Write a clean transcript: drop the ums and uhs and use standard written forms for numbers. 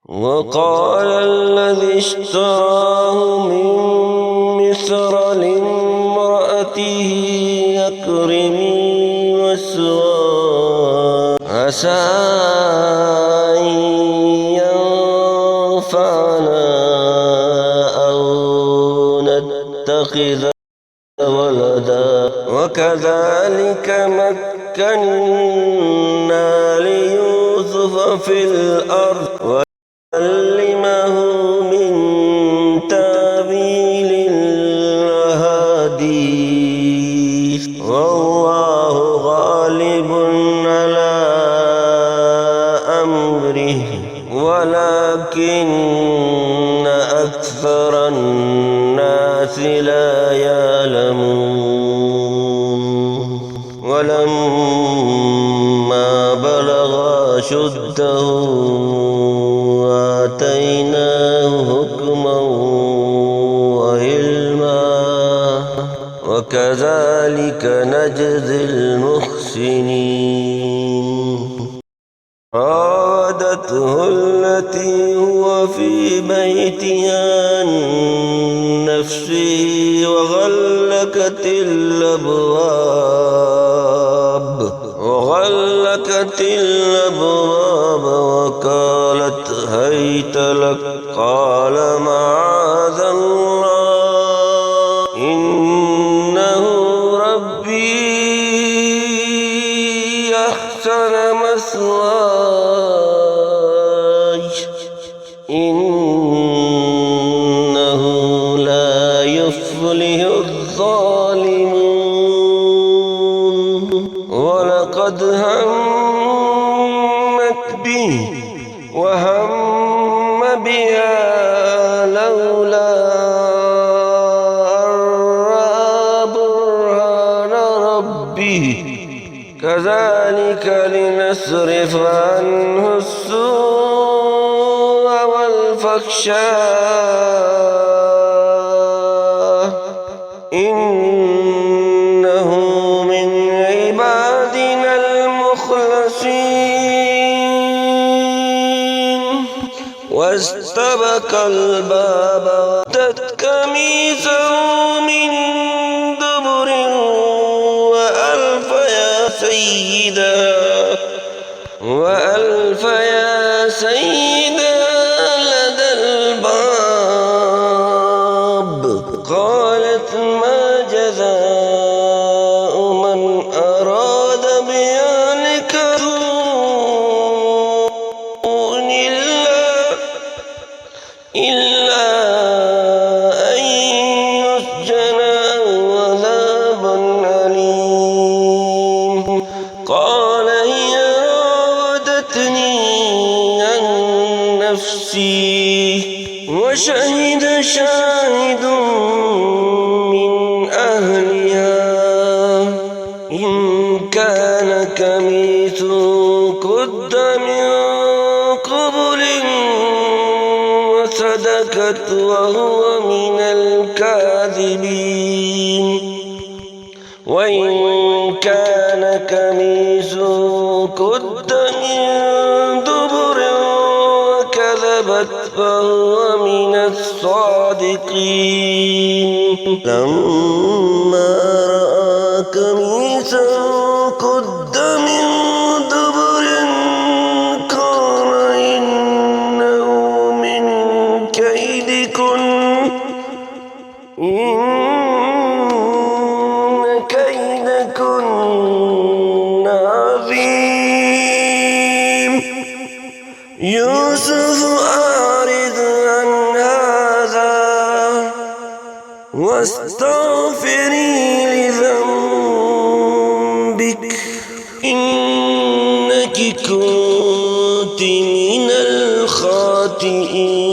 وقال الذي اشتراه من مصر لامرأته أكرمي مثواه عسى أن ينفعنا أو نتخذ ولدا وكذلك مكنا ليوسف في الأرض وعلمه من تأويل الأحاديث والله غالب على أمره ولكن أكثر الناس لا يعلمون ولما بلغ أشده آتيناه حكما وعلما وكذلك نجزي المحسنين. راودته التي هو في بيتها عن نفسه وغلقت الأبواب وقالت هيت لك قال معاذ الله إنه ربي أحسن مثواي إنه لا يفلح الظالمون ولقد همت به وهم بها لولا أن رأى برهان ربه كذلك لنصرف عنه السوء والفحشاء إنه من عبادنا المخلصين. واستبق الباب وقدت قميصه من دبر وألف يا سيدها لدى الباب قالت ما جزاء من أراد بأهلك سوء إلا أن يسجن أو عذاب أليم. قال هي راودتني عن نفسي وشهد شاهد من أهلها إن كان قميصه قد من قبل وصدقت وهو من الكاذبين وإن كان قميصه قد من دبر وكذبت فهو من الصادقين. لما رأى قميصه قد من دبر قال إنه من كيدكن إن كيدكن عظيم. يوسف أعرض عن هذا واستغفري لذنبك إنك كنت من الخاطئين.